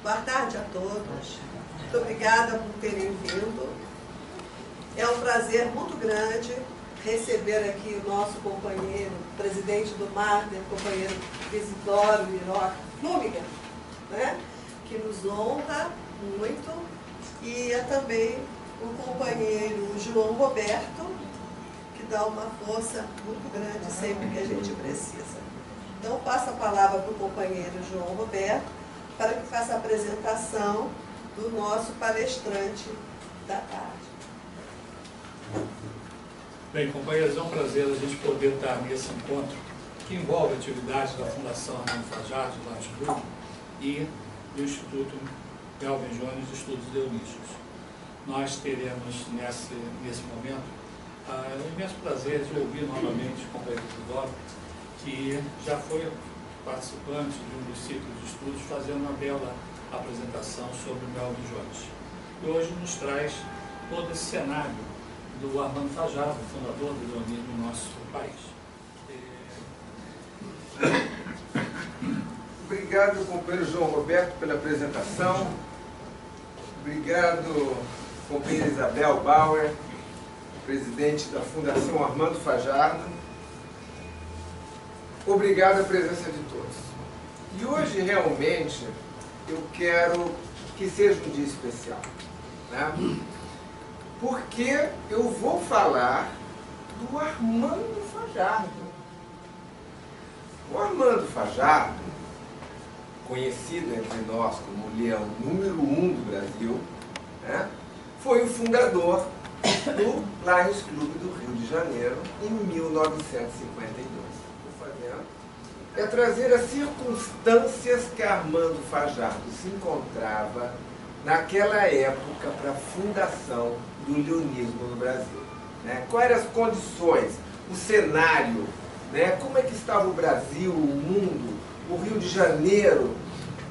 Boa tarde a todos. Muito obrigada por terem vindo. É um prazer muito grande receber aqui o nosso companheiro, presidente do MARTER, companheiro Isidoro Iroca Flúmiga, né? Que nos honra muito, e é também o companheiro João Roberto, que dá uma força muito grande sempre que a gente precisa. Então, passo a palavra para o companheiro João Roberto, para que faça a apresentação do nosso palestrante da tarde. Bem, companheiros, é um prazer a gente poder estar nesse encontro que envolve atividades da Fundação Armando Fajardo de Luxemburgo e do Instituto Kelvin Jones de Estudos Leonísticos. Nós teremos nesse momento o imenso prazer de ouvir novamente o companheiro Isidoro, que já foi participante de um dos ciclos de estudos, fazendo uma bela apresentação sobre o Kelvin Jones. E hoje nos traz todo esse cenário do Armando Fajardo, fundador do leonismo no nosso país. Obrigado, companheiro João Roberto, pela apresentação. Obrigado, companheira Isabel Bauer, presidente da Fundação Armando Fajardo. Obrigado à presença de todos. E hoje, realmente, eu quero que seja um dia especial, né? Porque eu vou falar do Armando Fajardo. O Armando Fajardo, conhecido entre nós como o leão número 1 do Brasil, né, foi o fundador do Lions Clube do Rio de Janeiro em 1952. É trazer as circunstâncias que Armando Fajardo se encontrava naquela época para a fundação do leonismo no Brasil, né? Quais eram as condições, o cenário, né? Como é que estava o Brasil, o mundo, o Rio de Janeiro,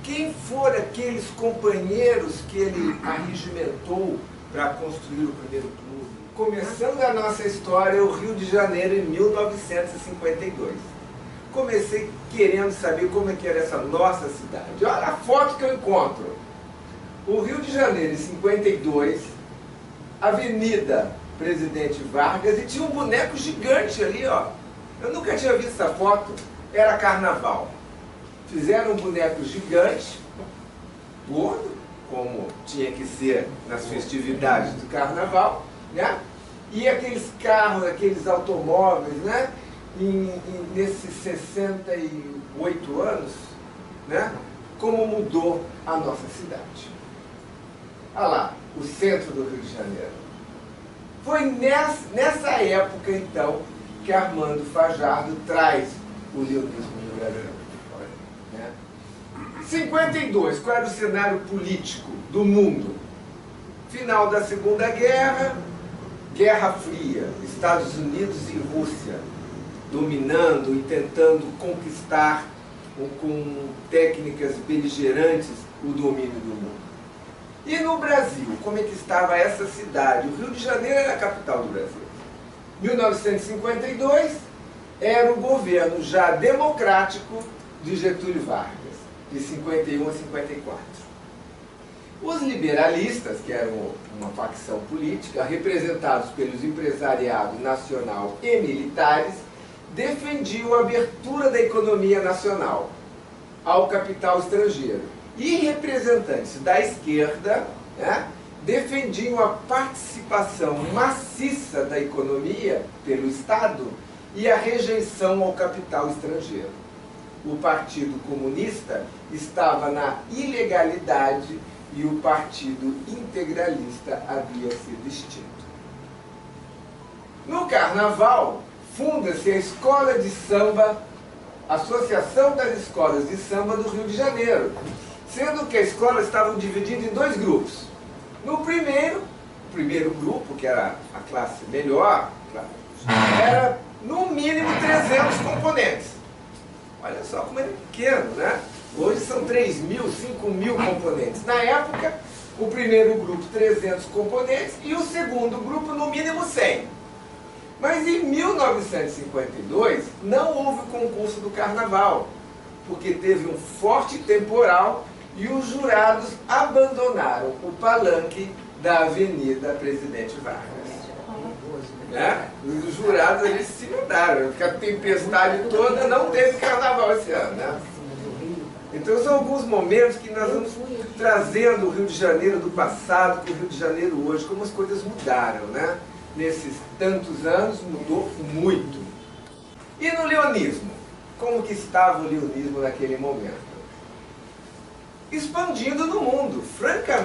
quem foram aqueles companheiros que ele arregimentou para construir o primeiro clube. Começando a nossa história, o Rio de Janeiro em 1952. Comecei querendo saber como é que era essa nossa cidade. Olha a foto que eu encontro. O Rio de Janeiro, em 52, Avenida Presidente Vargas, e tinha um boneco gigante ali, ó. Eu nunca tinha visto essa foto. Era carnaval. Fizeram um boneco gigante, gordo, como tinha que ser nas festividades do carnaval, né? E aqueles carros, aqueles automóveis, né? Nesses 68 anos, né, como mudou a nossa cidade. Olha lá, o centro do Rio de Janeiro. Foi nessa época, então, que Armando Fajardo traz o leonismo no Brasil. Né? 52, qual era o cenário político do mundo? Final da Segunda Guerra, Guerra Fria, Estados Unidos e Rússia, dominando e tentando conquistar com técnicas beligerantes o domínio do mundo. E no Brasil, como é que estava essa cidade? O Rio de Janeiro era a capital do Brasil. 1952 era o governo já democrático de Getúlio Vargas, de 51 a 54. Os liberalistas, que eram uma facção política, representados pelos empresariado nacional e militares, defendiam a abertura da economia nacional ao capital estrangeiro. E representantes da esquerda, né, defendiam a participação maciça da economia pelo Estado e a rejeição ao capital estrangeiro. O Partido Comunista estava na ilegalidade e o Partido Integralista havia sido extinto. No Carnaval, funda-se a Escola de Samba, Associação das Escolas de Samba do Rio de Janeiro, sendo que a escola estava dividida em dois grupos. No primeiro grupo, que era a classe melhor, era no mínimo 300 componentes. Olha só como era pequeno, né? Hoje são 3.000, 5.000 componentes. Na época, o primeiro grupo 300 componentes e o segundo grupo no mínimo 100. Mas em 1952 não houve o concurso do Carnaval, porque teve um forte temporal e os jurados abandonaram o palanque da Avenida Presidente Vargas. Né? Os jurados, eles se mudaram, porque a tempestade toda não teve carnaval esse ano. Né? Então são alguns momentos que nós vamos trazendo o Rio de Janeiro do passado para o Rio de Janeiro hoje, como as coisas mudaram, né? Nesses tantos anos mudou muito. E no leonismo? Como que estava o leonismo naquele momento? Expandindo no mundo, franca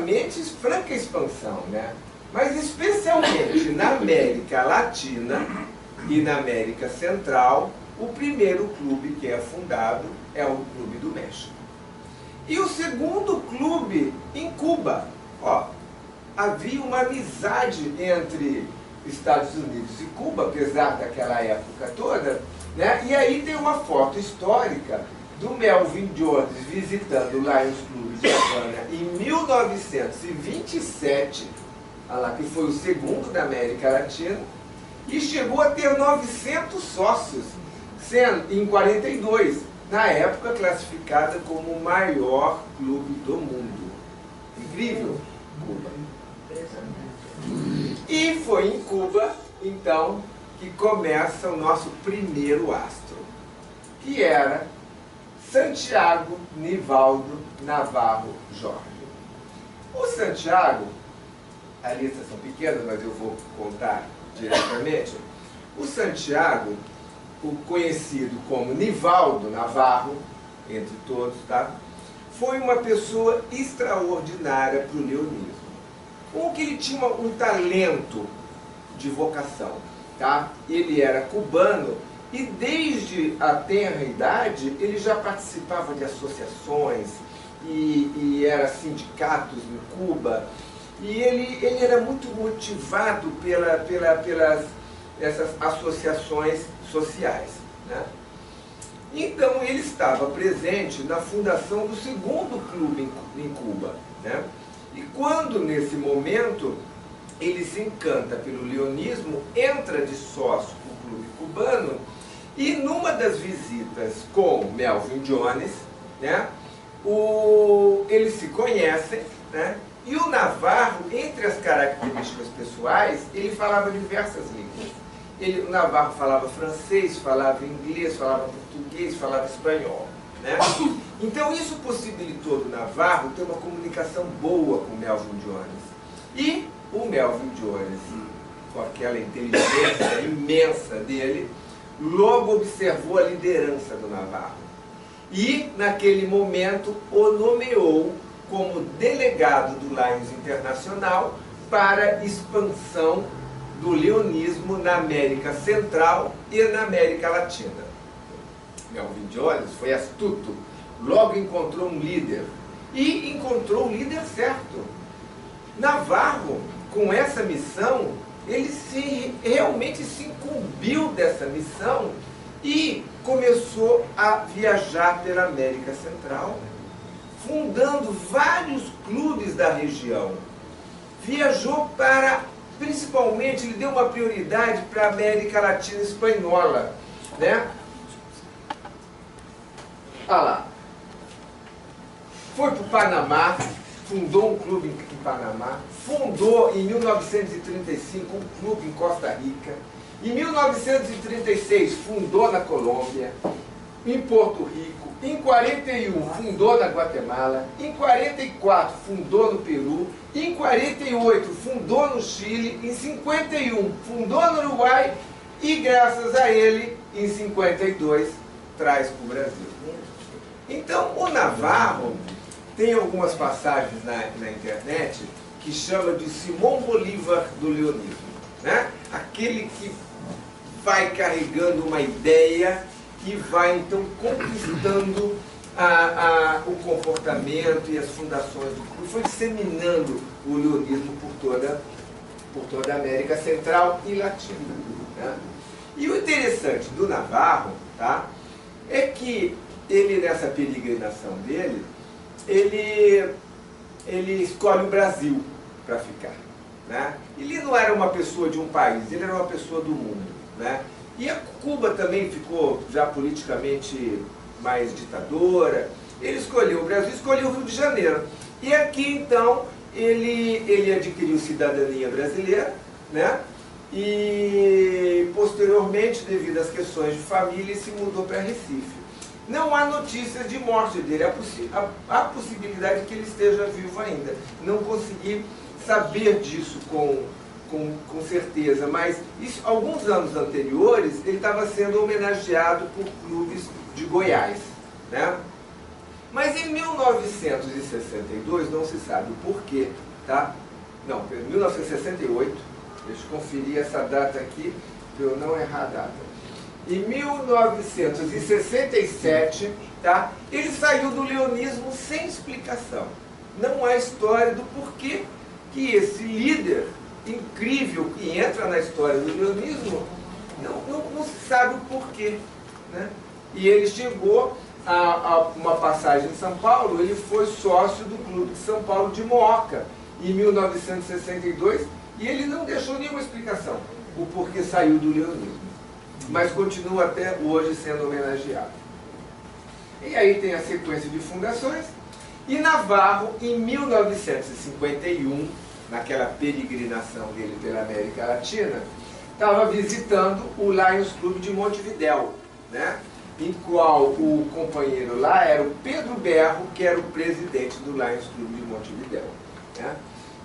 expansão, né? Mas especialmente na América Latina e na América Central, o primeiro clube que é fundado é o Clube do México. E o segundo clube em Cuba. Ó, havia uma amizade entre Estados Unidos e Cuba, apesar daquela época toda, né? E aí tem uma foto histórica do Melvin Jones visitando o Lions Club de Havana em 1927, que foi o segundo da América Latina, e chegou a ter 900 sócios, sendo em 42, na época classificada como o maior clube do mundo. Incrível, Cuba. E foi em Cuba, então, que começa o nosso primeiro astro, que era Santiago Nivaldo Navarro Jorge. O Santiago, a lista são pequenas, mas eu vou contar diretamente. O Santiago, o conhecido como Nivaldo Navarro, entre todos, tá? Foi uma pessoa extraordinária para o leonismo. Que ele tinha um talento de vocação, tá? Ele era cubano e desde a tenra idade ele já participava de associações e era sindicatos em Cuba, e ele era muito motivado pelas essas associações sociais, né? Então ele estava presente na fundação do segundo clube em Cuba, né? E quando, nesse momento, ele se encanta pelo leonismo, entra de sócio para o clube cubano, e numa das visitas com Melvin Jones, né, eles se conhecem, né, e o Navarro, entre as características pessoais, ele falava diversas línguas. O Navarro falava francês, falava inglês, falava português, falava espanhol, né? Então isso possibilitou do Navarro ter uma comunicação boa com o Melvin Jones. E o Melvin Jones, com aquela inteligência imensa dele, logo observou a liderança do Navarro. E, naquele momento, o nomeou como delegado do Lions Internacional para expansão do leonismo na América Central e na América Latina. Melvin Jones foi astuto, logo encontrou um líder, e encontrou o líder certo. Navarro, com essa missão, ele realmente se incumbiu dessa missão e começou a viajar pela América Central, fundando vários clubes da região. Viajou principalmente, ele deu uma prioridade para a América Latina Espanhola, né? Olha lá. Foi para o Panamá, fundou um clube em Panamá, fundou em 1935 um clube em Costa Rica, em 1936 fundou na Colômbia, em Porto Rico, em 41 fundou na Guatemala, em 44 fundou no Peru, em 48 fundou no Chile, em 51 fundou no Uruguai e graças a ele, em 52, traz para o Brasil. Então, o Navarro tem algumas passagens na internet que chama de Simão Bolívar do leonismo, né? Aquele que vai carregando uma ideia e vai, então, conquistando o comportamento e as fundações do clube, foi disseminando o leonismo por toda a América Central e Latina, né? E o interessante do Navarro, tá, é que ele, nessa peregrinação dele, ele escolhe o Brasil para ficar, né? Ele não era uma pessoa de um país, ele era uma pessoa do mundo, né? E a Cuba também ficou já politicamente mais ditadora, ele escolheu o Brasil, escolheu o Rio de Janeiro. E aqui, então, ele adquiriu cidadania brasileira, né? E, posteriormente, devido às questões de família, ele se mudou para Recife. Não há notícias de morte dele, há possibilidade de que ele esteja vivo ainda. Não consegui saber disso com certeza, mas isso, alguns anos anteriores, ele estava sendo homenageado por clubes de Goiás, né? Mas em 1962, não se sabe o porquê, tá? Não, 1968, deixa eu conferir essa data aqui, para eu não errar a data. Em 1967, tá? Ele saiu do leonismo sem explicação. Não há história do porquê que esse líder incrível que entra na história do leonismo, não se sabe o porquê, né? E ele chegou a uma passagem em São Paulo, ele foi sócio do Clube de São Paulo de Mooca, em 1962, e ele não deixou nenhuma explicação o porquê saiu do leonismo, mas continua até hoje sendo homenageado. E aí tem a sequência de fundações, e Navarro, em 1951, naquela peregrinação dele pela América Latina, estava visitando o Lions Clube de Montevidéu, né? Em qual o companheiro lá era o Pedro Berro, que era o presidente do Lions Clube de Montevidéu, né?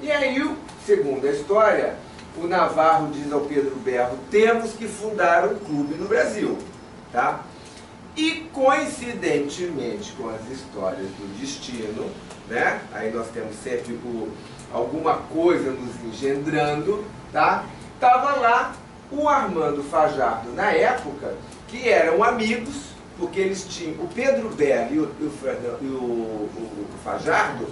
E aí, segundo a história, o Navarro diz ao Pedro Berro: temos que fundar um clube no Brasil, tá? E coincidentemente com as histórias do destino, né? Aí nós temos sempre alguma coisa nos engendrando, tá? Estava lá o Armando Fajardo na época, que eram amigos, porque eles tinham, o Pedro Berro e o Fajardo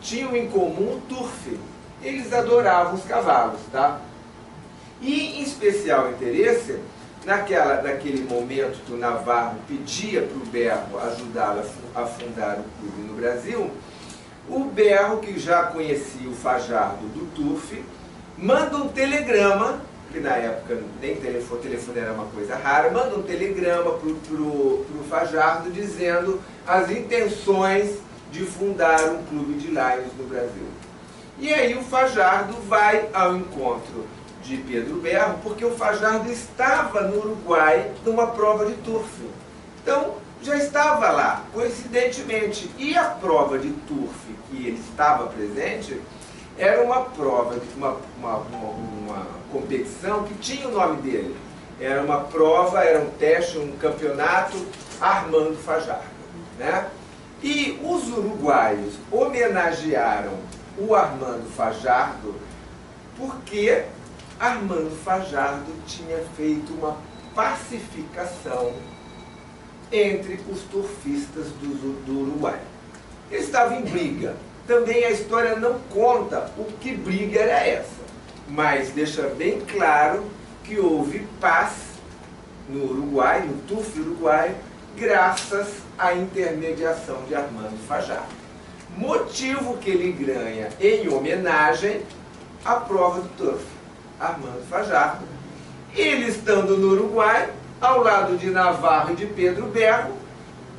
tinham em comum o turf. Eles adoravam os cavalos, tá? E em especial interesse, naquele momento que o Navarro pedia para o Berro ajudá-lo a fundar o clube no Brasil, o Berro, que já conhecia o Fajardo do turf, manda um telegrama, que na época nem telefone era uma coisa rara, manda um telegrama para o Fajardo dizendo as intenções de fundar um clube de Lions no Brasil. E aí o Fajardo vai ao encontro de Pedro Berro, porque o Fajardo estava no Uruguai numa prova de turf. Então, já estava lá, coincidentemente. E a prova de turf que ele estava presente era uma prova, uma competição que tinha o nome dele. Era uma prova, era um teste, um campeonato Armando Fajardo, né? E os uruguaios homenagearam o Armando Fajardo porque Armando Fajardo tinha feito uma pacificação entre os turfistas do Uruguai. Eles estavam em briga. Também a história não conta o que briga era essa, mas deixa bem claro que houve paz no Uruguai, no turf uruguaio, graças à intermediação de Armando Fajardo. Motivo que ele ganha em homenagem à prova do turf, Armando Fajardo. Ele estando no Uruguai, ao lado de Navarro e de Pedro Berro,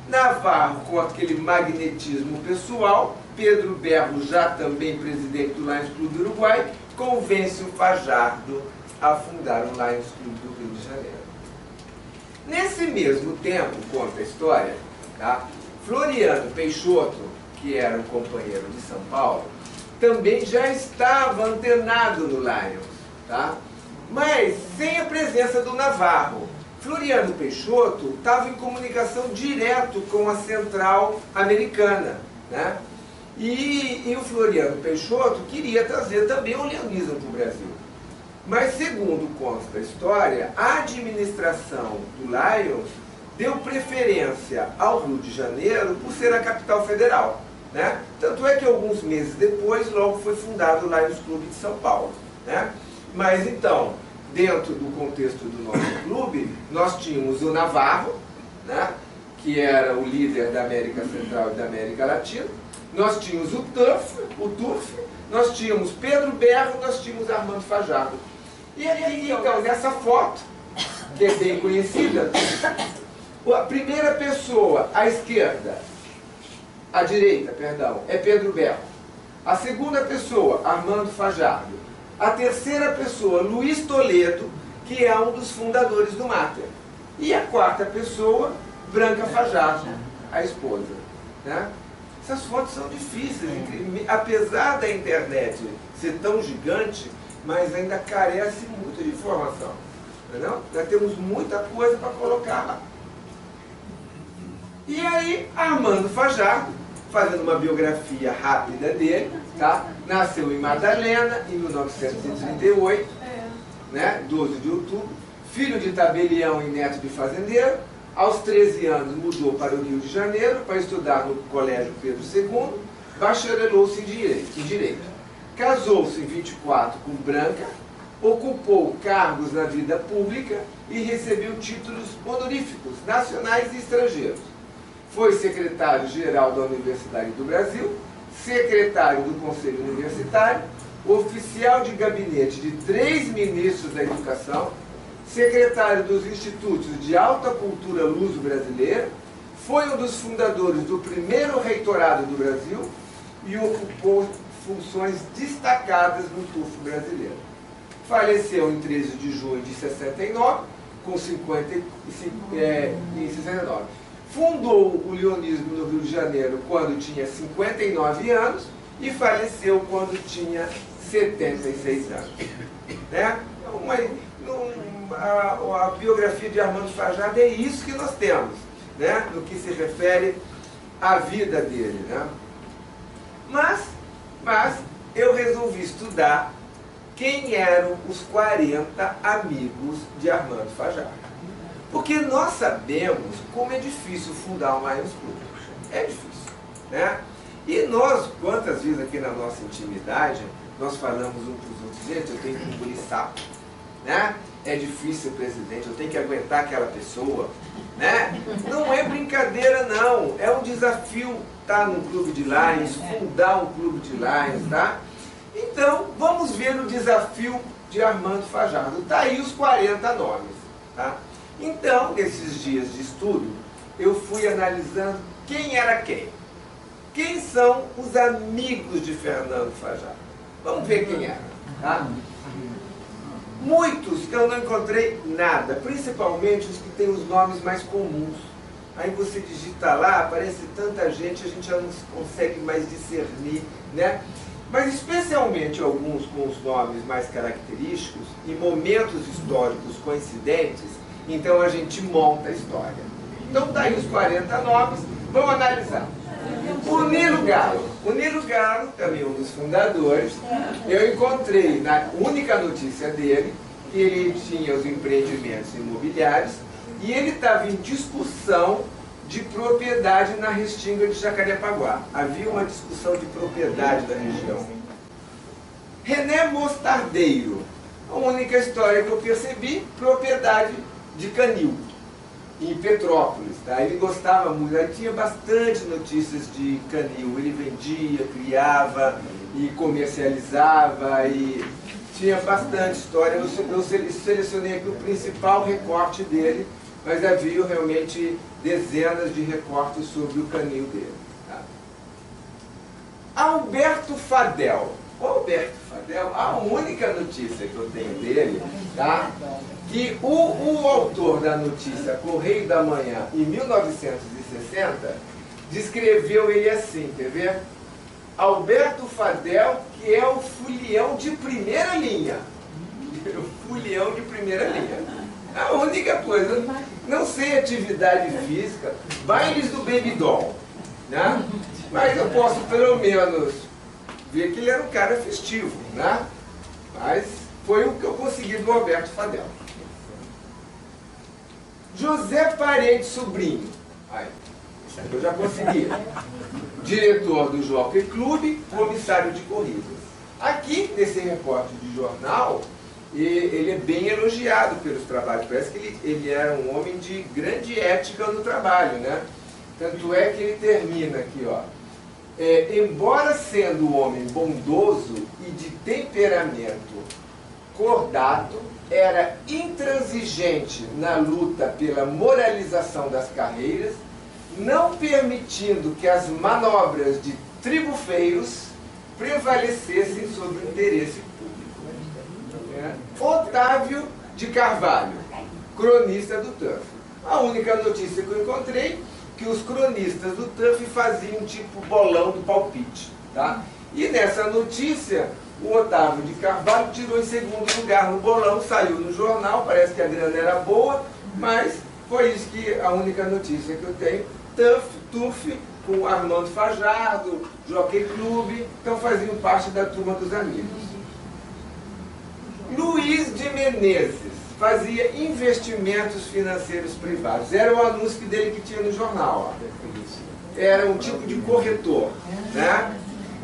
Navarro com aquele magnetismo pessoal, Pedro Berro, já também presidente do Lions Clube do Uruguai, convence o Fajardo a fundar o Lions Clube do Rio de Janeiro. Nesse mesmo tempo, conta a história, tá? Floriano Peixoto, que era um companheiro de São Paulo, também já estava antenado no Lions, tá? Mas sem a presença do Navarro. Floriano Peixoto estava em comunicação direto com a central americana, né? E o Floriano Peixoto queria trazer também o leonismo para o Brasil. Mas, segundo consta a história, a administração do Lions deu preferência ao Rio de Janeiro por ser a capital federal, né? Tanto é que alguns meses depois, logo foi fundado o Lions Clube de São Paulo, né? Mas então, dentro do contexto do nosso clube, nós tínhamos o Navarro, né? Que era o líder da América Central e da América Latina. Nós tínhamos o turf, nós tínhamos Pedro Berro, nós tínhamos Armando Fajardo. E aí, então, nessa foto, que é bem conhecida, a primeira pessoa à esquerda à direita, perdão, é Pedro Berro. A segunda pessoa, Armando Fajardo. A terceira pessoa, Luiz Toledo, que é um dos fundadores do Mater. E a quarta pessoa, Branca Fajardo, a esposa. Né? Essas fontes são difíceis, apesar da internet ser tão gigante, mas ainda carece muito de informação. Entendeu? Nós temos muita coisa para colocar lá. E aí, Armando Fajardo, fazendo uma biografia rápida dele, tá? Nasceu em Madalena, em 1938, né? 12 de outubro, filho de tabelião e neto de fazendeiro. Aos 13 anos mudou para o Rio de Janeiro para estudar no Colégio Pedro II, bacharelou-se em Direito. Casou-se em 24 com Branca, ocupou cargos na vida pública e recebeu títulos honoríficos nacionais e estrangeiros. Foi secretário-geral da Universidade do Brasil, secretário do Conselho Universitário, oficial de gabinete de 3 ministros da Educação, secretário dos Institutos de Alta Cultura Luso-Brasileira, foi um dos fundadores do primeiro reitorado do Brasil e ocupou funções destacadas no TUF brasileiro. Faleceu em 13 de junho de 69, com 69. Fundou o leonismo no Rio de Janeiro quando tinha 59 anos e faleceu quando tinha 76 anos. Né? A biografia de Armando Fajardo é isso que nós temos, né? No que se refere à vida dele. Né? Mas eu resolvi estudar quem eram os 40 amigos de Armando Fajardo. Porque nós sabemos como é difícil fundar um Lions Club. É difícil. Né? E nós, quantas vezes aqui na nossa intimidade, nós falamos uns para os outros, gente, eu tenho que engolir sapo. Né? É difícil, presidente, eu tenho que aguentar aquela pessoa. Né? Não é brincadeira, não. É um desafio estar num clube de Lions, fundar um clube de Lions, tá? Então, vamos ver o desafio de Armando Fajardo. Está aí os 40 nomes. Tá? Então, nesses dias de estudo, eu fui analisando quem era quem. Quem são os amigos de Fernando Fajardo? Vamos ver quem era. Tá? Muitos eu não encontrei nada, principalmente os que têm os nomes mais comuns. Aí você digita lá, aparece tanta gente, a gente já não consegue mais discernir, né? Mas especialmente alguns com os nomes mais característicos e momentos históricos coincidentes, então a gente monta a história. Então tá aí os 40 nomes, vamos analisar. O Nilo Galo. O Nilo Galo, também um dos fundadores, eu encontrei na única notícia dele que ele tinha os empreendimentos imobiliários e ele estava em discussão de propriedade na Restinga de Jacarepaguá. Havia uma discussão de propriedade da região. René Mostardeiro. A única história que eu percebi, propriedade de canil, em Petrópolis. Tá? Ele gostava muito, ele tinha bastante notícias de canil. Ele vendia, criava e comercializava e tinha bastante história. Eu selecionei aqui o principal recorte dele, mas havia realmente dezenas de recortes sobre o canil dele. Tá? Alberto Fadel. O Alberto Fadel, a única notícia que eu tenho dele, tá? Que o autor da notícia, Correio da Manhã, em 1960, descreveu ele assim, quer ver? Alberto Fadel, que é o fulião de primeira linha. O fulião de primeira linha. A única coisa, não sei atividade física, bailes do Baby Doll, né? Mas eu posso pelo menos ver que ele era um cara festivo, né? Mas foi o que eu consegui do Alberto Fadel. José Paredes Sobrinho, aí, eu já consegui. Diretor do Jockey Club, comissário de corridas. Aqui, nesse recorte de jornal, ele é bem elogiado pelos trabalhos. Parece que ele era um homem de grande ética no trabalho, né? Tanto é que ele termina aqui, ó. Embora sendo um homem bondoso e de temperamento cordato, era intransigente na luta pela moralização das carreiras, não permitindo que as manobras de tribufeiros prevalecessem sobre o interesse público. Otávio de Carvalho, cronista do TUF. A única notícia que eu encontrei que os cronistas do TUF faziam tipo bolão do palpite. Tá? E nessa notícia, o Otávio de Carvalho tirou em segundo lugar no bolão, saiu no jornal, parece que a grana era boa, mas foi isso que a única notícia que eu tenho. TUF, com Armando Fajardo, Jockey Clube, então faziam parte da turma dos amigos. Luiz de Menezes fazia investimentos financeiros privados. Era o anúncio dele que tinha no jornal. Ó. Era um tipo de corretor. Né?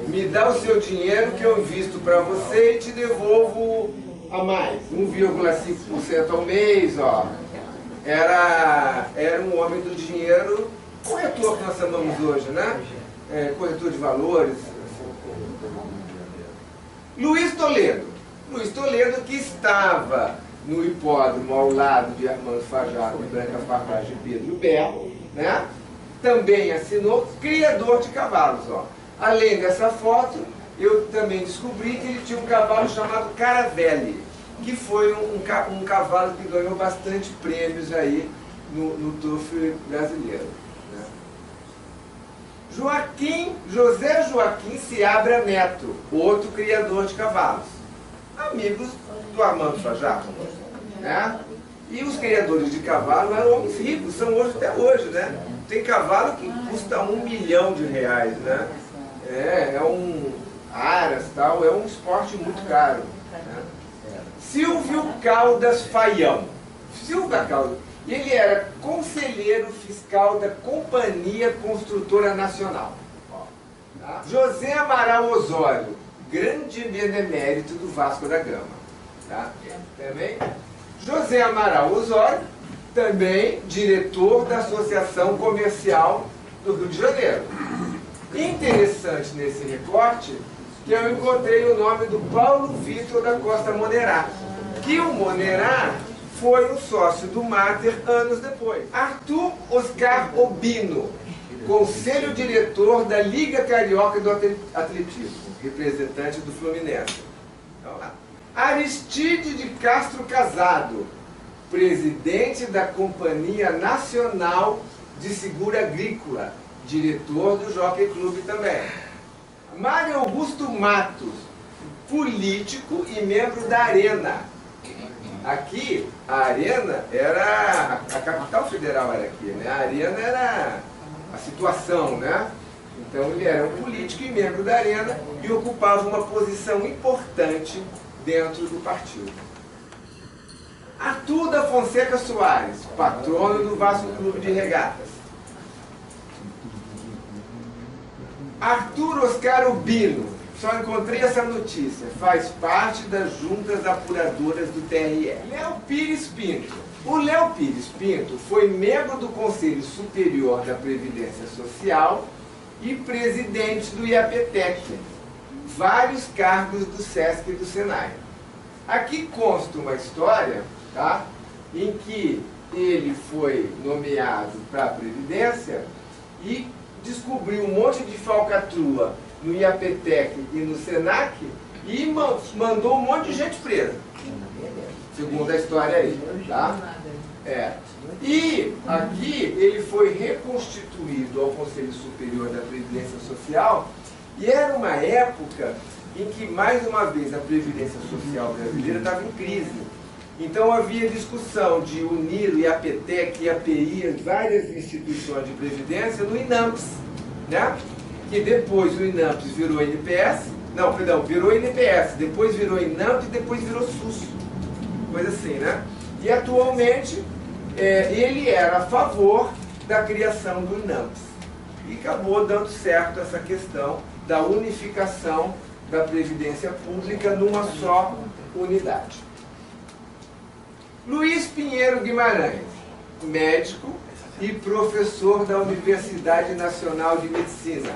Me dá o seu dinheiro que eu invisto para você e te devolvo a mais. 1,5% ao mês. Ó. Era um homem do dinheiro, corretor que nós chamamos hoje, né? Corretor de valores. Luiz Toledo. Luiz Toledo, que estava no hipódromo ao lado de Armando Fajardo, de Branca Farfagem e Pedro Belo, né? Também assinou criador de cavalos. Ó. Além dessa foto, eu também descobri que ele tinha um cavalo chamado Caravelli, que foi um cavalo que ganhou bastante prêmios aí no TUF brasileiro. Né? José Joaquim Seabra Neto, outro criador de cavalos. Amigos do Armando Fajardo. Né? E os criadores de cavalo eram homens ricos, são hoje até hoje. Né? Tem cavalo que custa R$1 milhão. Né? É um aras, tal, é um esporte muito caro. Né? Silvio Caldas Faião. Silvio Caldas. Ele era conselheiro fiscal da Companhia Construtora Nacional. Tá? José Amaral Osório, grande benemérito do Vasco da Gama. Tá? Também. José Amaral Osório, também diretor da Associação Comercial do Rio de Janeiro. Interessante nesse recorte que eu encontrei o nome do Paulo Vitor da Costa Monerá, que o Monerá foi um sócio do Mater anos depois. Arthur Oscar Obino, conselho diretor da Liga Carioca do Atletismo, representante do Fluminense. Então, lá. Aristide de Castro Casado, presidente da Companhia Nacional de Seguro Agrícola, diretor do Jockey Clube também. Mário Augusto Matos, político e membro da Arena. Aqui, a Arena era... a capital federal era aqui, né? A Arena era a situação, né? Então ele era um político e membro da Arena e ocupava uma posição importante dentro do partido. Arthur da Fonseca Soares, patrono do Vasco Clube de Regatas. Arthur Oscar Ubino, só encontrei essa notícia, faz parte das juntas apuradoras do TRE. Léo Pires Pinto. O Léo Pires Pinto foi membro do Conselho Superior da Previdência Social e presidente do IAPTEC, vários cargos do SESC e do SENAI. Aqui consta uma história, tá, em que ele foi nomeado para a Previdência e descobriu um monte de falcatrua no IAPTEC e no SENAC e mandou um monte de gente presa, segundo a história aí. Tá? E aqui ele foi reconstituído ao Conselho Superior da Previdência Social e era uma época em que, mais uma vez, a Previdência Social brasileira estava em crise. Então havia discussão de unir o IAPTEC, IAPI, várias instituições de previdência no INAMPS, né? Que depois o INAMPS virou INPS, não, perdão, virou INPS, depois virou INAMPS e depois virou SUS, coisa assim, né? E atualmente ele era a favor da criação do INAMPS e acabou dando certo essa questão da unificação da Previdência Pública numa só unidade. Luiz Pinheiro Guimarães, médico e professor da Universidade Nacional de Medicina,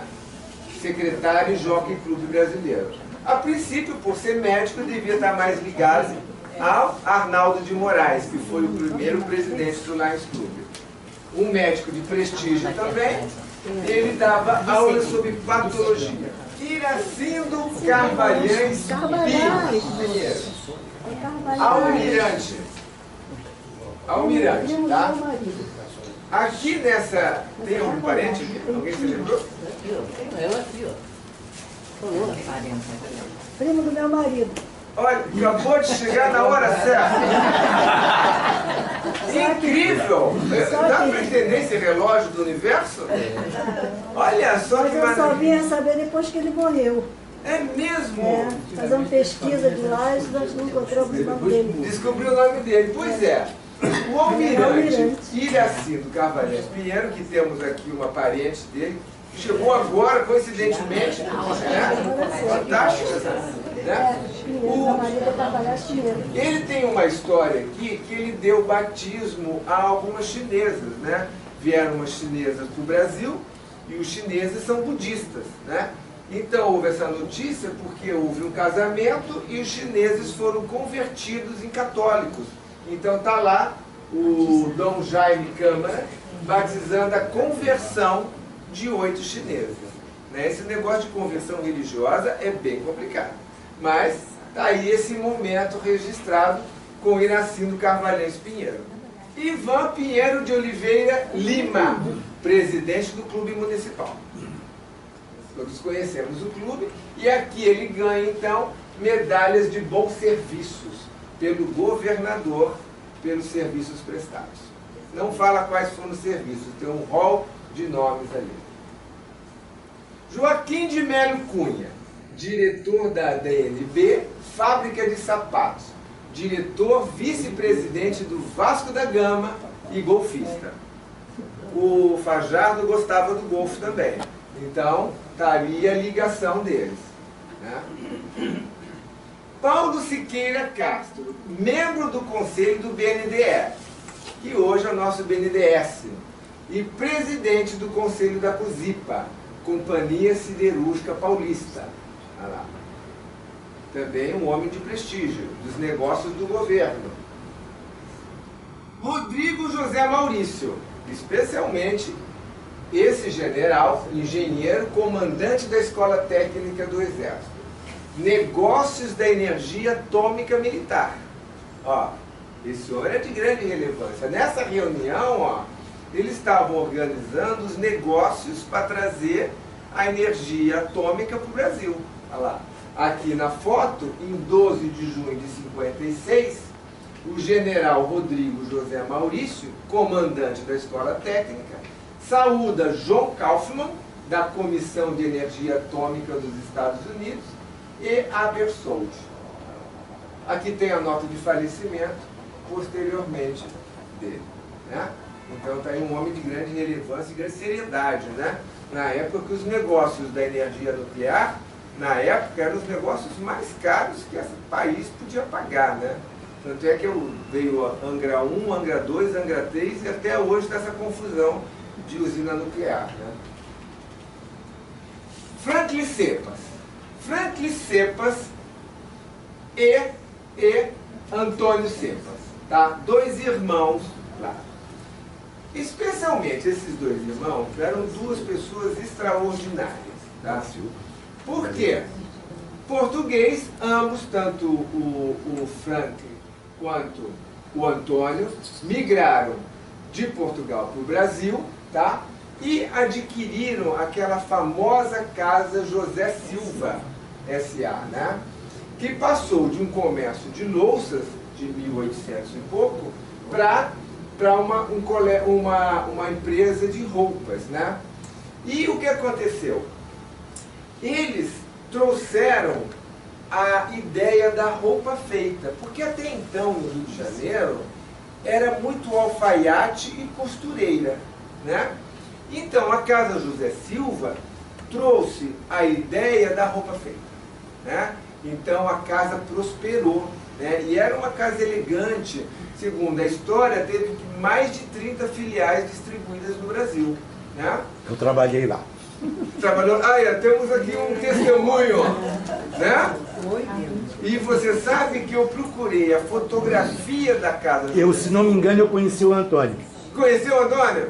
secretário e Jockey Clube brasileiro. A princípio, por ser médico, devia estar mais ligado ao Arnaldo de Moraes, que foi o primeiro presidente do Lions Clube. um médico de prestígio também, ele dava aula sobre patologia. Iracindo Carvalhães Pinheiro. Almirante, tá? Aqui nessa... Tem algum parente aqui? Alguém se lembrou? Eu aqui, ó. Primo do meu marido. Olha, acabou de chegar na hora certa. Incrível! Dá para entender esse relógio do universo? Olha só Mas que eu só vim maravilha. a saber depois que ele morreu. É mesmo? É, fazendo pesquisa de lá e nós não encontramos o nome dele. Descobriu o nome dele. Pois é. O almirante Almirante. Iracindo Carvalhais Pinheiro, que temos aqui uma parente dele, que chegou agora, coincidentemente, né? Fantástico, né? Pinheiro, meu marido é Carvalhais Pinheiro. Ele tem uma história aqui que ele deu batismo a algumas chinesas, né? Vieram umas chinesas para o Brasil e os chineses são budistas, né? Então houve essa notícia porque houve um casamento e os chineses foram convertidos em católicos. Então está lá o Dom Jaime Câmara batizando a conversão de 8 chineses. Né? Esse negócio de conversão religiosa é bem complicado. Mas está aí esse momento registrado com Iracindo Carvalhais Pinheiro. Ivan Pinheiro de Oliveira Lima, presidente do Clube Municipal. Todos conhecemos o clube e aqui ele ganha então medalhas de bons serviços pelo governador pelos serviços prestados. Não fala quais foram os serviços, tem um rol de nomes ali. Joaquim de Melo Cunha, diretor da DNB, fábrica de sapatos, diretor vice-presidente do Vasco da Gama e golfista. O Fajardo gostava do golfe também, então estaria a ligação deles. Né? Paulo Siqueira Castro, membro do conselho do BNDES, que hoje é o nosso BNDES, e presidente do conselho da COSIPA, Companhia Siderúrgica Paulista. Olha lá. Também um homem de prestígio, dos negócios do governo. Rodrigo José Maurício, especialmente esse general, engenheiro, comandante da Escola Técnica do Exército. Negócios da Energia Atômica Militar. Ó, esse homem é de grande relevância. Nessa reunião, ó, eles estavam organizando os negócios para trazer a energia atômica para o Brasil. Olha lá. Aqui na foto, em 12 de junho de 56, o general Rodrigo José Maurício, comandante da Escola Técnica, saúda João Kaufmann, da Comissão de Energia Atômica dos Estados Unidos, e Abersold. Aqui tem a nota de falecimento, posteriormente dele. Né? Então está aí um homem de grande relevância e grande seriedade. Né? Na época que os negócios da energia nuclear, na época, eram os negócios mais caros que esse país podia pagar. Né? Tanto é que veio a Angra 1, Angra 2, Angra 3 e até hoje está essa confusão de usina nuclear. Né? Franklin Cepas. Franklin Cepas e Antônio Cepas. Tá? 2 irmãos lá. Especialmente esses 2 irmãos eram 2 pessoas extraordinárias. Tá? Por quê? Português, ambos, tanto o Franklin quanto o Antônio, migraram de Portugal para o Brasil, tá? E adquiriram aquela famosa Casa José Silva S.A., né? Que passou de um comércio de louças de 1800 e pouco para uma empresa de roupas, né? E o que aconteceu? Eles trouxeram a ideia da roupa feita, porque até então no Rio de Janeiro era muito alfaiate e costureira, né? Então a Casa José Silva trouxe a ideia da roupa feita, né? Então a casa prosperou, né? E era uma casa elegante. Segundo a história, teve mais de 30 filiais distribuídas no Brasil, né? Eu trabalhei lá. Trabalhou. Temos aqui um testemunho, né? E você sabe que eu procurei a fotografia da casa. Se não me engano, eu conheci o Antônio. Conheceu o Antônio?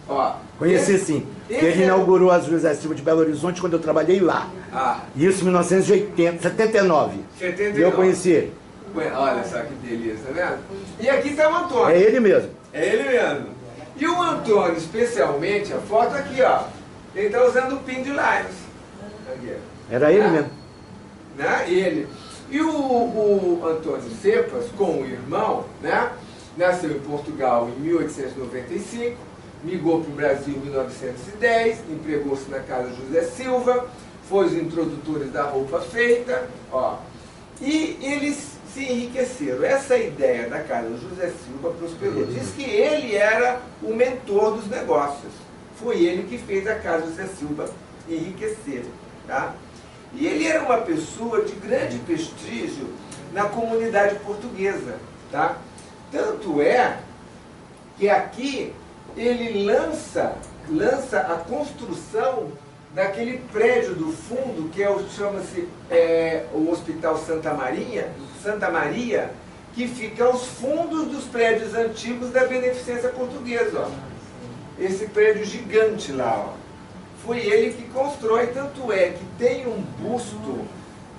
Ó, Conheci sim. Ele inaugurou a José Silva de Belo Horizonte quando eu trabalhei lá. Isso em 1979. 79. E eu conheci ele. Olha só que delícia, tá vendo? E aqui está o Antônio. É ele mesmo. É ele mesmo. E o Antônio, especialmente, a foto aqui, ó. Ele está usando o pin de Lions. Aqui. Era ele mesmo. Né? Ele. E o Antônio Cepas, com o irmão, né? Nasceu em Portugal em 1895, migrou para o Brasil em 1910, empregou-se na casa José Silva, foi os introdutores da roupa feita, ó. E eles se enriqueceram. Essa ideia da casa José Silva prosperou. Diz que ele era o mentor dos negócios. Foi ele que fez a casa José Silva enriquecer. Tá? E ele era uma pessoa de grande prestígio na comunidade portuguesa. Tá? Tanto é que aqui ele lança a construção daquele prédio do fundo, que chama-se o Hospital Santa Maria, que fica aos fundos dos prédios antigos da Beneficência Portuguesa. Ó. Esse prédio gigante lá, ó. Foi ele que constrói, tanto é que tem um busto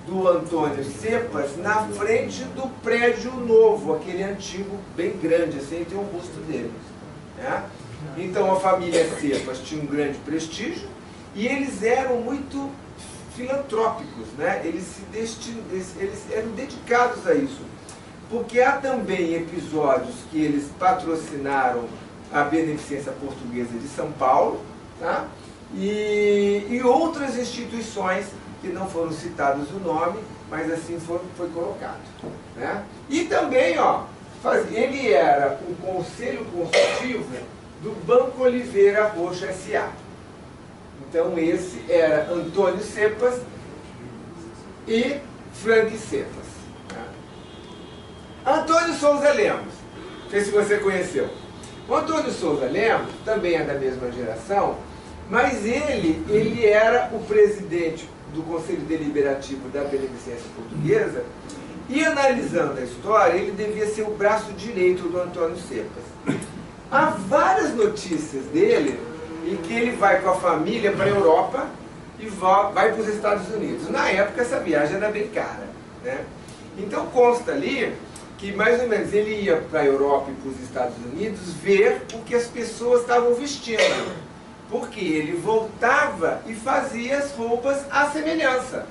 do Antônio Cepas na frente do prédio novo, aquele antigo, bem grande, assim, tem um busto dele. Né? Então a família Cepas tinha um grande prestígio e eles eram muito filantrópicos, né? Eles eram dedicados a isso. Porque há também episódios que eles patrocinaram a Beneficência Portuguesa de São Paulo, tá? E outras instituições que não foram citados o nome, mas assim foi colocado. Né? E também, ó, ele era o conselho consultivo do Banco Oliveira Rocha S.A. Então esse era Antônio Cepas e Frank Cepas. Tá? Antônio Souza Lemos, não sei se você conheceu. O Antônio Souza Lemos também é da mesma geração, mas ele era o presidente do Conselho Deliberativo da Beneficência Portuguesa e, analisando a história, ele devia ser o braço direito do Antônio Cepas. Há várias notícias dele em que ele vai com a família para a Europa e vai para os Estados Unidos. Na época, essa viagem era bem cara. Né? Então, consta ali que, mais ou menos, ele ia para a Europa e para os Estados Unidos ver o que as pessoas estavam vestindo. Porque ele voltava e fazia as roupas à semelhança,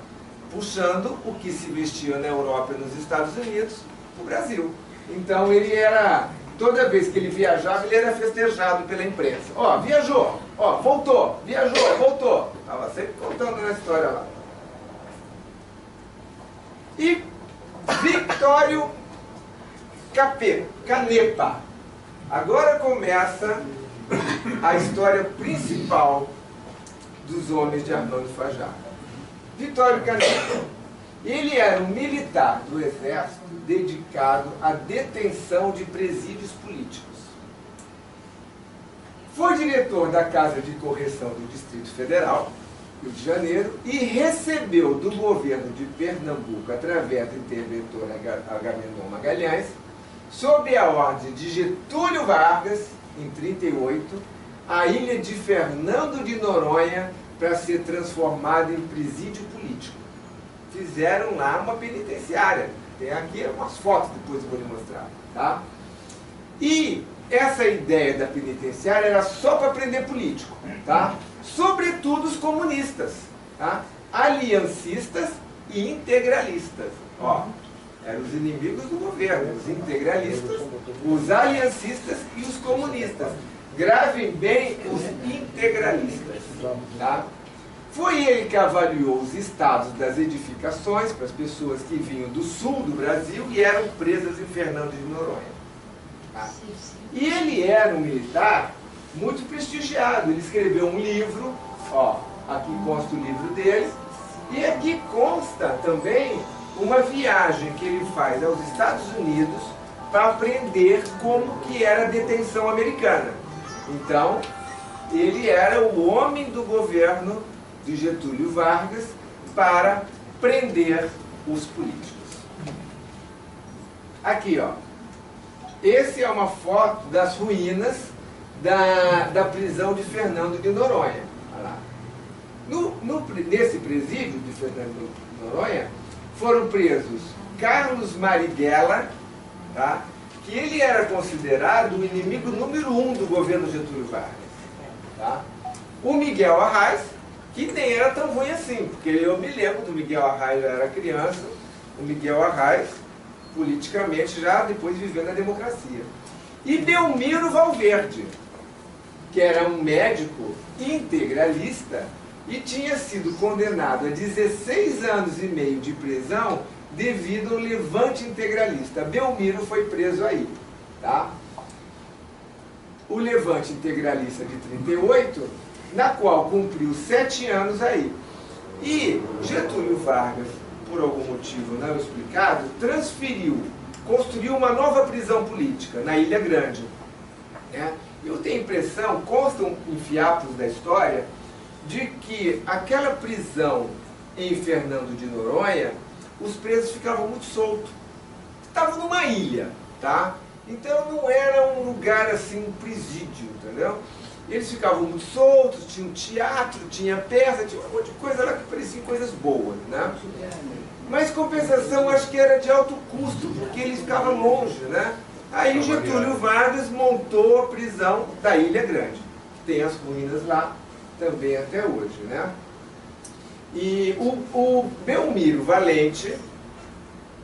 puxando o que se vestia na Europa e nos Estados Unidos para o Brasil. Então ele era, toda vez que ele viajava, ele era festejado pela imprensa. Ó, viajou, ó, voltou, viajou, voltou. Estava sempre contando na história lá. E Victório Canepa. Agora começa a história principal dos homens de Armando Fajardo. Vitório Canepa. Ele era um militar do Exército dedicado à detenção de presídios políticos. Foi diretor da Casa de Correção do Distrito Federal, Rio de Janeiro, e recebeu do governo de Pernambuco, através do interventor Agamenon Magalhães, sob a ordem de Getúlio Vargas, em 1938, a ilha de Fernando de Noronha para ser transformada em presídio político. Fizeram lá uma penitenciária. Tem aqui umas fotos, depois eu vou lhe mostrar. Tá? E essa ideia da penitenciária era só para prender político. Tá? Sobretudo os comunistas. Tá? Aliancistas e integralistas. Ó, eram os inimigos do governo, os integralistas, os aliancistas e os comunistas. Gravem bem os integralistas. Tá? Foi ele que avaliou os estados das edificações para as pessoas que vinham do sul do Brasil e eram presas em Fernando de Noronha. Tá? E ele era um militar muito prestigiado. Ele escreveu um livro, ó, aqui consta o livro dele, e aqui consta também uma viagem que ele faz aos Estados Unidos para aprender como que era a detenção americana. Então, ele era o homem do governo de Getúlio Vargas para prender os políticos. Aqui, ó. Esse é uma foto das ruínas da prisão de Fernando de Noronha. Olha lá. Nesse presídio de Fernando de Noronha, foram presos Carlos Marighella, tá? Que ele era considerado o inimigo número 1 do governo Getúlio Vargas. Tá? O Miguel Arraes, que nem era tão ruim assim, porque eu me lembro do Miguel Arraes, eu era criança, o Miguel Arraes, politicamente, já depois vivendo a democracia. E Belmiro Valverde, que era um médico integralista e tinha sido condenado a 16 anos e meio de prisão devido ao levante integralista. Belmiro foi preso aí. Tá? O levante integralista de 38, na qual cumpriu 7 anos aí. E Getúlio Vargas, por algum motivo não explicado, construiu uma nova prisão política na Ilha Grande. Né? Eu tenho a impressão, constam em fiapos da história, de que aquela prisão em Fernando de Noronha, os presos ficavam muito soltos. Estavam numa ilha, tá? Então não era um lugar assim, um presídio, entendeu? Eles ficavam muito soltos, tinha um teatro, tinha peça, tinha um monte de coisa lá que pareciam coisas boas, né? Mas compensação, acho que era de alto custo, porque eles ficavam longe, né? Aí Getúlio Vargas montou a prisão da Ilha Grande. Tem as ruínas lá também até hoje, né? E o Belmiro Valente,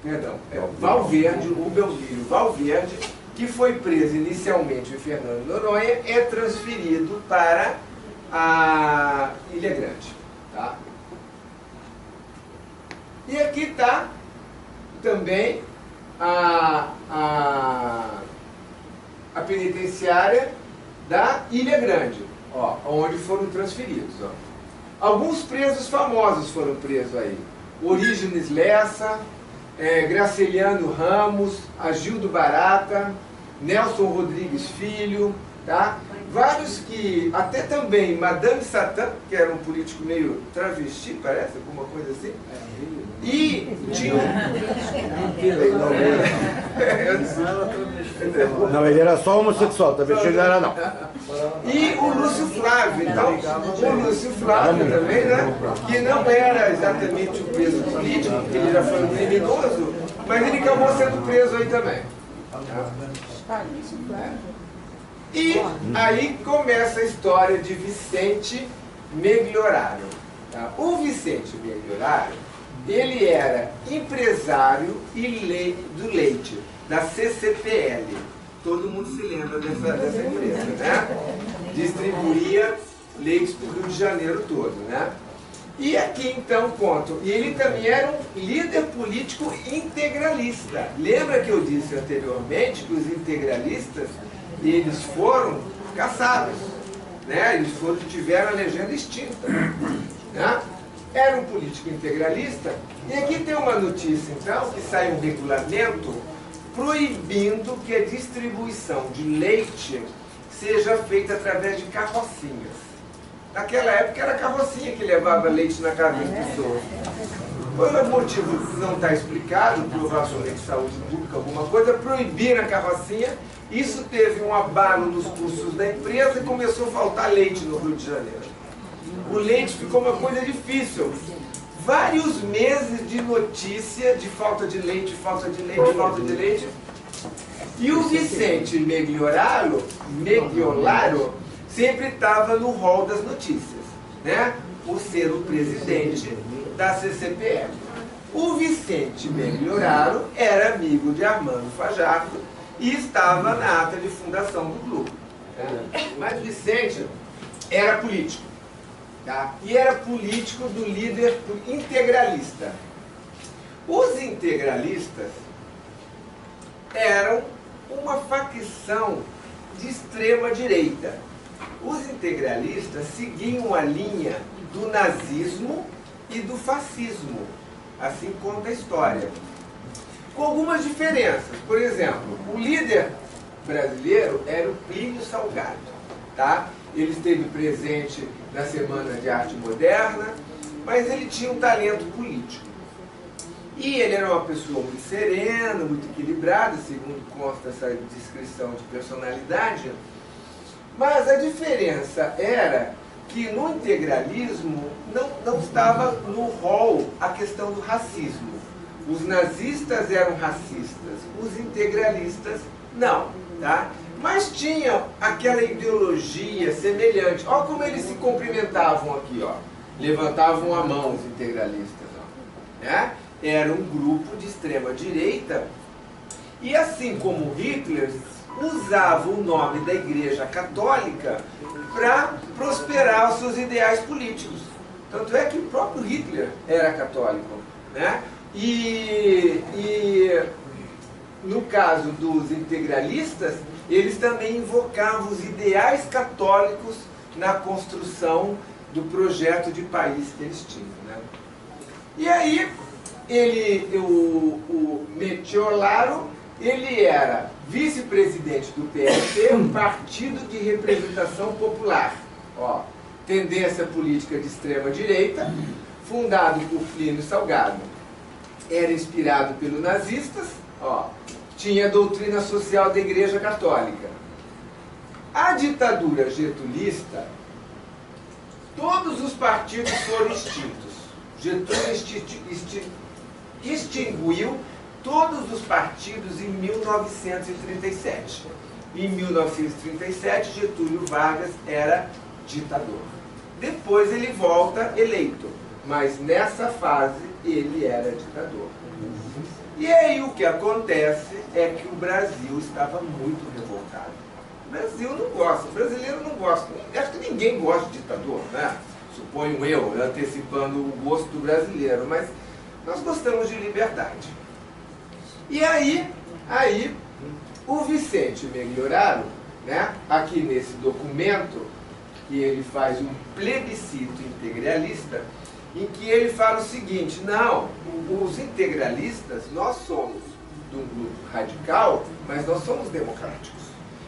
perdão, Valverde, o Belmiro Valverde, que foi preso inicialmente em Fernando de Noronha, é transferido para a Ilha Grande. Tá? E aqui está também a penitenciária da Ilha Grande, ó, onde foram transferidos. Ó. Alguns presos famosos foram presos aí. Orígenes Lessa, Graciliano Ramos, Agildo Barata, Nelson Rodrigues Filho, tá? Vários que, até também Madame Satã, que era um político meio travesti, parece, alguma coisa assim. E tinha Não, ele era só homossexual, travesti não era não. E o Lúcio Flávio, então, o Lúcio Flávio também, né? Que não era exatamente um preso político, porque ele já foi um criminoso, mas ele acabou sendo preso aí também. E aí começa a história de Vicente Meglioraro. Tá? O Vicente Meglioraro, ele era empresário do leite, da CCPL. Todo mundo se lembra dessa empresa, né? Distribuía leites para o Rio de Janeiro todo, né? E aqui então conto, e ele também era um líder político integralista. Lembra que eu disse anteriormente que os integralistas, eles foram caçados, né? Eles tiveram a legenda extinta, né? Era um político integralista, e aqui tem uma notícia então, que sai um regulamento proibindo que a distribuição de leite seja feita através de carrocinhas. Naquela época era a carrocinha que levava leite na casa das pessoas. Por um motivo que não está explicado, provavelmente saúde pública, alguma coisa, proibiram a carrocinha. Isso teve um abalo nos custos da empresa e começou a faltar leite no Rio de Janeiro. O leite ficou uma coisa difícil. Vários meses de notícia de falta de leite, falta de leite, falta de leite. E o Vicente Meglioraro sempre estava no rol das notícias, né? Por ser o presidente da CCPL. O Vicente Meglioraro era amigo de Armando Fajardo e estava na ata de fundação do grupo. Né? Mas Vicente era político. Tá? E era político do líder integralista. Os integralistas eram uma facção de extrema direita. Os integralistas seguiam a linha do nazismo e do fascismo, assim conta a história. Com algumas diferenças. Por exemplo, o líder brasileiro era o Plínio Salgado. Tá? Ele esteve presente na Semana de Arte Moderna, mas ele tinha um talento político. E ele era uma pessoa muito serena, muito equilibrada, segundo consta essa descrição de personalidade. Mas a diferença era que no integralismo não estava no rol a questão do racismo. Os nazistas eram racistas, os integralistas não, tá? Mas tinha aquela ideologia semelhante. Olha como eles se cumprimentavam aqui, ó. Levantavam a mão os integralistas, ó, né? Era um grupo de extrema direita e, assim como Hitler, usava o nome da Igreja Católica para prosperar os seus ideais políticos. Tanto é que o próprio Hitler era católico, né? E no caso dos integralistas, eles também invocavam os ideais católicos na construção do projeto de país que eles tinham, né? E aí, o Metiolaro, ele era vice-presidente do PSP, um partido de representação popular, ó, tendência política de extrema-direita, fundado por Plínio Salgado. Era inspirado pelos nazistas, ó, tinha a doutrina social da Igreja Católica. A ditadura getulista, todos os partidos foram extintos. Getúlio extinguiu todos os partidos em 1937. Em 1937, Getúlio Vargas era ditador. Depois ele volta eleito, mas nessa fase ele era ditador. E aí o que acontece é que o Brasil estava muito revoltado. O Brasil não gosta, o brasileiro não gosta. Acho que ninguém gosta de ditador, né? Suponho eu, antecipando o gosto do brasileiro, mas nós gostamos de liberdade. E aí o Vicente Meglioraro, né, aqui nesse documento, que ele faz um plebiscito integralista, em que ele fala o seguinte: não, os integralistas, nós somos de um grupo radical, mas nós somos democráticos.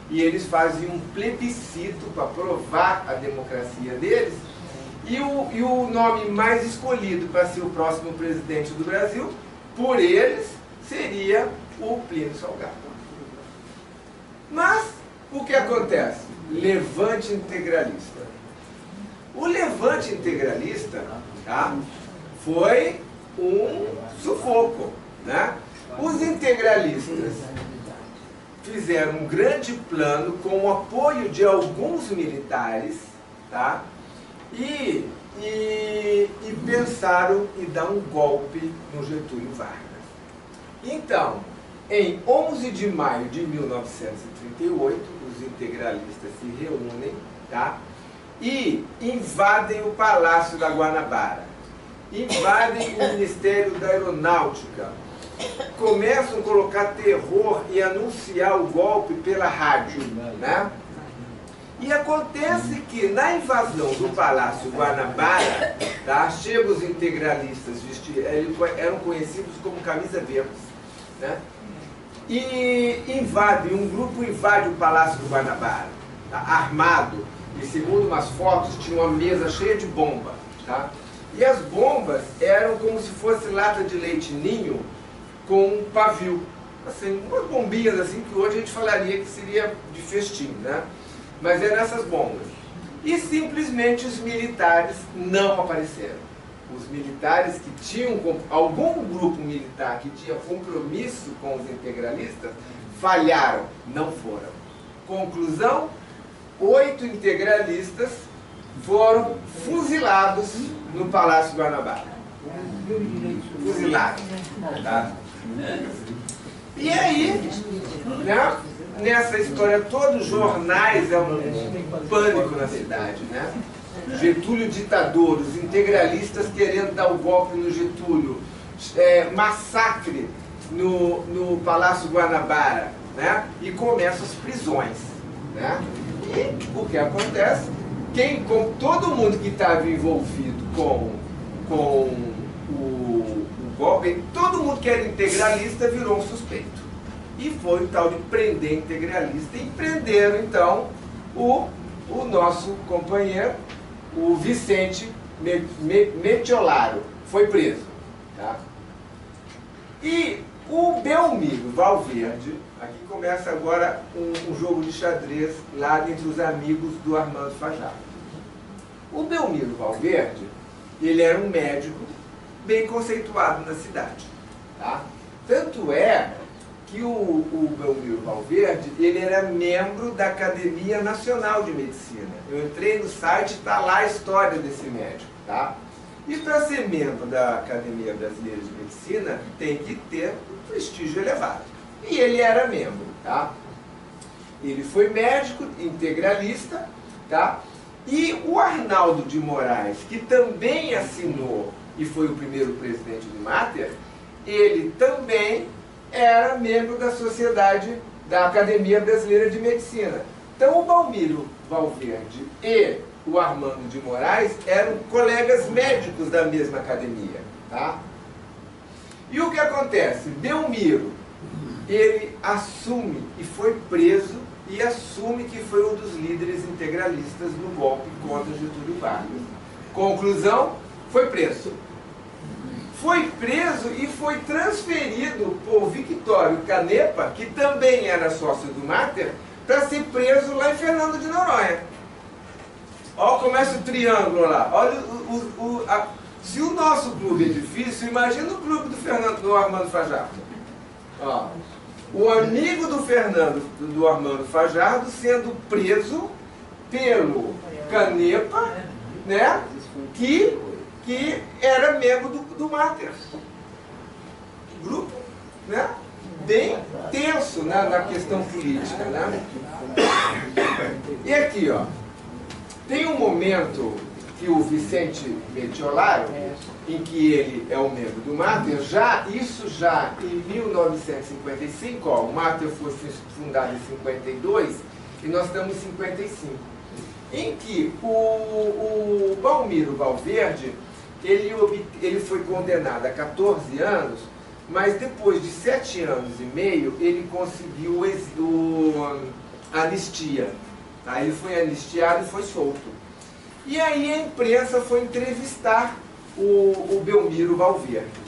E eles fazem um plebiscito para provar a democracia deles, e o nome mais escolhido para ser o próximo presidente do Brasil, por eles, seria o Plínio Salgado. Mas, o que acontece? Levante integralista. O levante integralista, tá, foi um sufoco, né? Os integralistas fizeram um grande plano com o apoio de alguns militares, tá? E pensaram em dar um golpe no Getúlio Vargas. Então, em 11 de maio de 1938, os integralistas se reúnem, tá? E invadem o Palácio da Guanabara, invadem o Ministério da Aeronáutica, começam a colocar terror e anunciar o golpe pela rádio, né? E acontece que na invasão do Palácio Guanabara, tá, chegam os integralistas, eram conhecidos como camisa verdes, né? E um grupo invade o Palácio do Guanabara, tá, armado, e segundo umas fotos tinha uma mesa cheia de bomba, tá? E as bombas eram como se fosse lata de leite ninho com um pavio, assim, umas bombinhas assim que hoje a gente falaria que seria de festim, né? Mas eram essas bombas. E simplesmente os militares não apareceram. Os militares que tinham, algum grupo militar que tinha compromisso com os integralistas, falharam, não foram. Conclusão, 8 integralistas foram fuzilados no Palácio Guanabara. Fuzilados. Tá? E aí, né, nessa história toda, os jornais é um pânico na cidade, né? Getúlio ditador, os integralistas querendo dar o golpe no Getúlio, massacre no Palácio Guanabara, né? E começam as prisões, né? E o que acontece? Todo mundo que estava envolvido com o golpe, todo mundo que era integralista virou um suspeito. E foi o tal de prender integralista. E prenderam, então, o nosso companheiro, o Vicente Metiolaro, foi preso. Tá? E O Belmiro Valverde, aqui começa agora um jogo de xadrez lá entre os amigos do Armando Fajardo. O Belmiro Valverde, ele era um médico bem conceituado na cidade. Tá? Tanto é que o Belmiro Valverde, ele era membro da Academia Nacional de Medicina. Eu entrei no site, está lá a história desse médico. Tá? E para ser membro da Academia Brasileira de Medicina, tem que ter um prestígio elevado. E ele era membro. Tá? Ele foi médico integralista, tá? E o Arnaldo de Moraes, que também assinou e foi o primeiro presidente do Mater, ele também era membro da Sociedade da Academia Brasileira de Medicina. Então o Belmiro Valverde e o Armando de Moraes eram colegas médicos da mesma academia. Tá? E o que acontece? Belmiro, ele assume e foi preso e assume que foi um dos líderes integralistas no golpe contra Getúlio Vargas. Conclusão, foi preso. Foi preso e foi transferido por Victório Canepa, que também era sócio do Mater, para ser preso lá em Fernando de Noronha. Olha, começa o triângulo lá. Olha, se o nosso clube é difícil, imagina o clube do Armando Fajardo. Ó, o amigo do Armando Fajardo sendo preso pelo Canepa, né, que era membro do Mater. Grupo, né, bem tenso na questão política. Né? E aqui, ó, tem um momento que o Vicente Metiolaro, em que ele é um membro do Mater, isso já em 1955, ó, o Mater foi fundado em 52 e nós estamos em 55, em que o Belmiro Valverde, ele foi condenado a 14 anos, mas depois de 7 anos e meio, ele conseguiu a anistia. Tá? Ele foi anistiado e foi solto. E aí a imprensa foi entrevistar o Belmiro Valverde.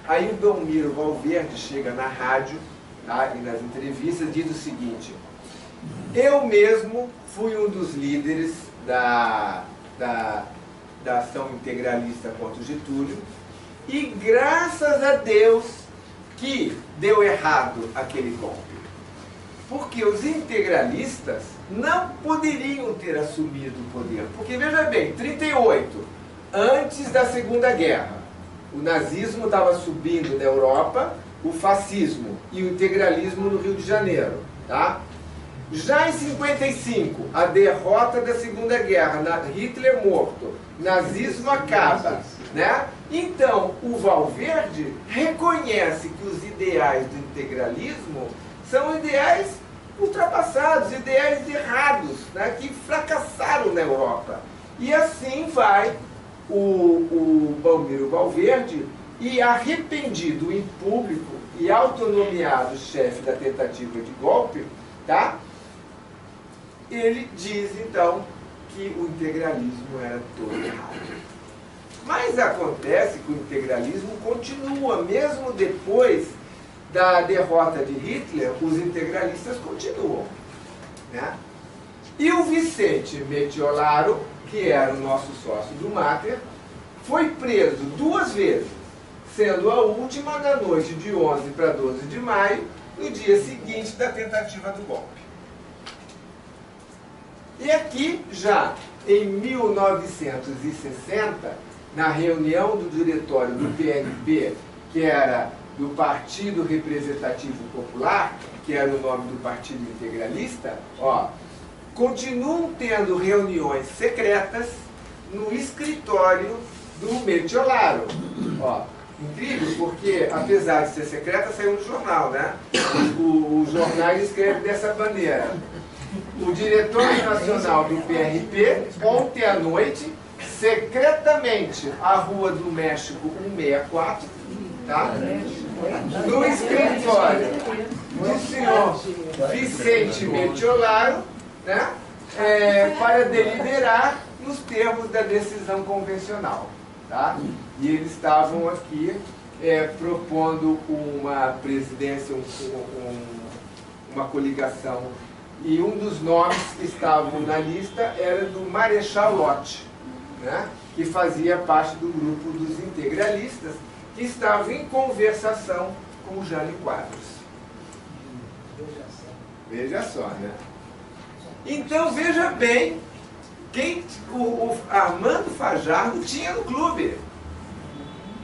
Aí o Belmiro Valverde chega na rádio, tá, e nas entrevistas diz o seguinte: eu mesmo fui um dos líderes da ação integralista contra o Getúlio e graças a Deus que deu errado aquele golpe. Porque os integralistas não poderiam ter assumido o poder. Porque, veja bem, 38, antes da Segunda Guerra, o nazismo estava subindo na Europa, o fascismo e o integralismo no Rio de Janeiro. Tá? Já em 55, a derrota da Segunda Guerra, Hitler morto, nazismo acaba. Né? Então, o Valverde reconhece que os ideais do integralismo são ideais ultrapassados, ideais errados, né, que fracassaram na Europa. E assim vai o Belmiro Valverde, e arrependido em público e autonomiado chefe da tentativa de golpe, tá? Ele diz então que o integralismo era todo errado. Mas acontece que o integralismo continua, mesmo depois da derrota de Hitler, os integralistas continuam. Né? E o Vicente Metiolaro, que era o nosso sócio do Mater, foi preso 2 vezes, sendo a última na noite de 11 para 12 de maio, no dia seguinte da tentativa do golpe. E aqui, já em 1960, na reunião do diretório do PNP, que era do Partido Representativo Popular, que era o nome do Partido Integralista, ó, continuam tendo reuniões secretas no escritório do Metiolaro. Ó, incrível, porque apesar de ser secreta, saiu no jornal, né? Os jornais escrevem dessa maneira: o Diretório Nacional do PRP, ontem à noite, secretamente, a Rua do México 164, tá? No escritório do senhor Vicente Metiolaro, né? Para deliberar nos termos da decisão convencional. Tá? E eles estavam aqui propondo uma presidência, uma coligação. E um dos nomes que estavam na lista era do Marechal Lott, né, que fazia parte do grupo dos integralistas, que estava em conversação com o Jânio Quadros. Veja só, né? Então, veja bem quem o Armando Fajardo tinha no clube.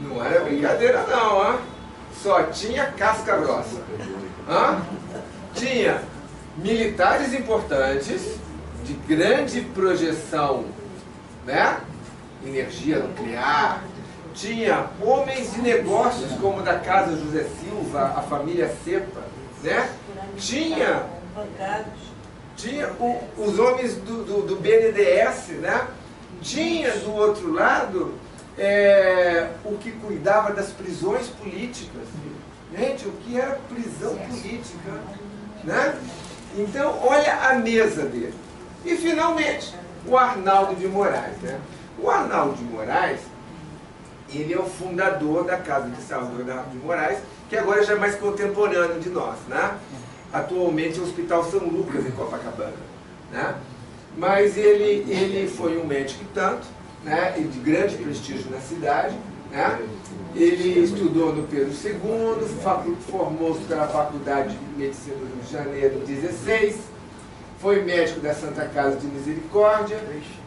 Não era brincadeira não, hein? Só tinha casca grossa. Hein? Tinha militares importantes, de grande projeção, né? Energia nuclear. Tinha homens de negócios como da Casa José Silva, a família Cepa, né? Tinha os homens do BNDES, né? Tinha do outro lado o que cuidava das prisões políticas. Gente, o que era prisão política, né? Então, olha a mesa dele. E, finalmente, o Arnaldo de Moraes, né? O Arnaldo de Moraes, ele é o fundador da Casa de Saúde do Arnaldo de Moraes, que agora já é mais contemporâneo de nós, né? Atualmente é o Hospital São Lucas, em Copacabana, né? Mas ele foi um médico e tanto, né? E de grande prestígio na cidade, né? Ele estudou no Pedro II, formou-se pela Faculdade de Medicina do Rio de Janeiro em 16, foi médico da Santa Casa de Misericórdia,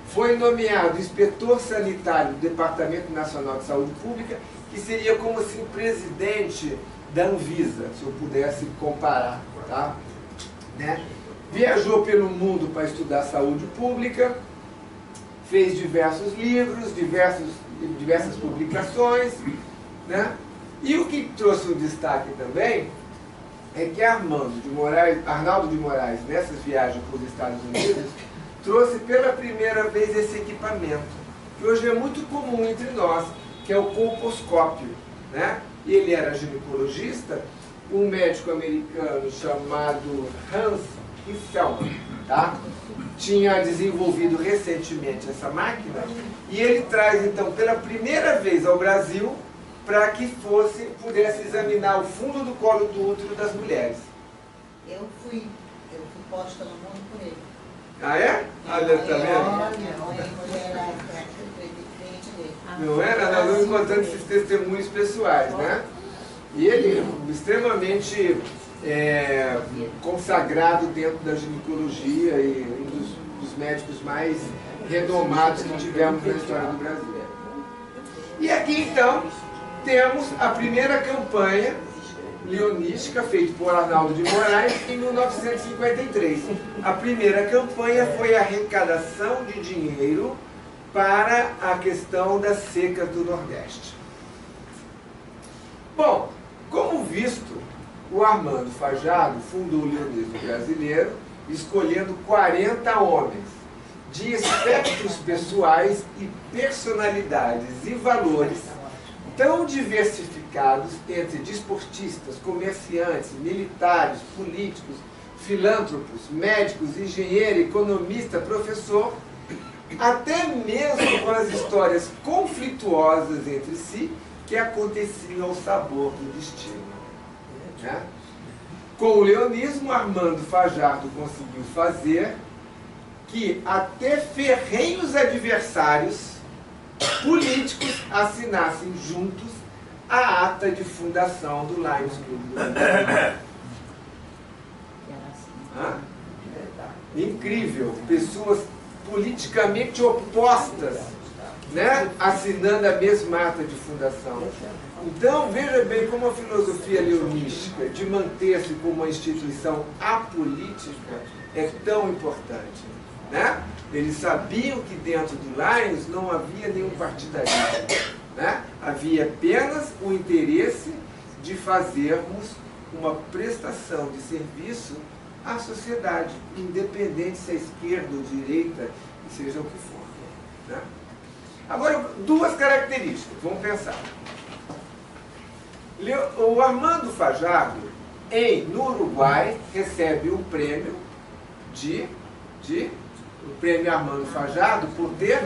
foi nomeado inspetor sanitário do Departamento Nacional de Saúde Pública, que seria como assim presidente da Anvisa, se eu pudesse comparar, tá? Né? Viajou pelo mundo para estudar saúde pública, fez diversos livros, diversas publicações, né? E o que trouxe um destaque também é que Arnaldo de Moraes, nessas viagens para os Estados Unidos, trouxe pela primeira vez esse equipamento, que hoje é muito comum entre nós, que é o colposcópio, né? Ele era ginecologista, um médico americano chamado Hans Hselman, tá? Tinha desenvolvido recentemente essa máquina, e ele traz então pela primeira vez ao Brasil para que pudesse examinar o fundo do colo do útero das mulheres. Eu fui posta no mundo por ele. Ah, é? Olha, tá vendo? Não era? Nós vamos encontrando esses testemunhos pessoais, né? E ele é extremamente consagrado dentro da ginecologia e um dos médicos mais renomados que tivemos na história do Brasil. E aqui, então, temos a primeira campanha leonística feita por Arnaldo de Moraes em 1953. A primeira campanha foi a arrecadação de dinheiro para a questão das secas do Nordeste. Bom, como visto, o Armando Fajardo fundou o leonismo brasileiro escolhendo 40 homens de espectros pessoais e personalidades e valores tão diversificados entre desportistas, comerciantes, militares, políticos, filântropos, médicos, engenheiro, economista, professor, até mesmo com as histórias conflituosas entre si que aconteciam ao sabor do destino. Né? Com o leonismo, Armando Fajardo conseguiu fazer que até ferrenhos adversários políticos assinassem juntos a ata de fundação do Lions Club do Brasil. Incrível, pessoas politicamente opostas, né, assinando a mesma ata de fundação. Então, veja bem como a filosofia leonística de manter-se como uma instituição apolítica é tão importante. Né? Eles sabiam que dentro do Lions não havia nenhum partidarismo. Né? Havia apenas o interesse de fazermos uma prestação de serviço à sociedade, independente se é esquerda ou direita, seja o que for. Né? Agora, duas características, vamos pensar. O Armando Fajardo, no Uruguai, recebe um prêmio o prêmio Armando Fajardo por ter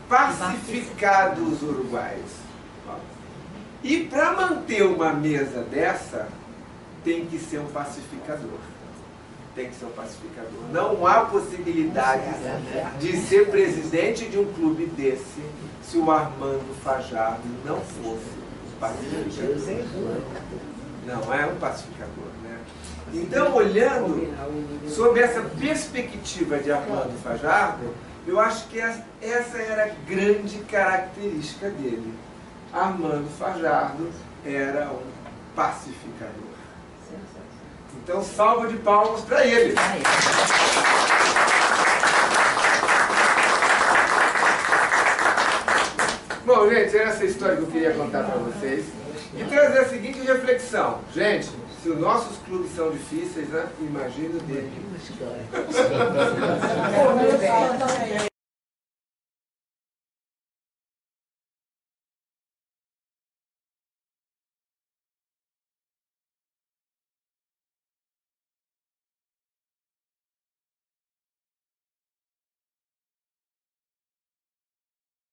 pacificado os uruguaios. E para manter uma mesa dessa, tem que ser um pacificador. Tem que ser um pacificador. Não há possibilidade de ser presidente de um clube desse se o Armando Fajardo não fosse um pacificador. Não é um pacificador, né? Então, olhando sob essa perspectiva de Armando Fajardo, eu acho que essa era a grande característica dele. Armando Fajardo era um pacificador. Então, salva de palmas para ele. Bom, gente, era essa história que eu queria contar para vocês. E trazer a seguinte reflexão. Gente, se os nossos clubes são difíceis, né? Imagina o dele.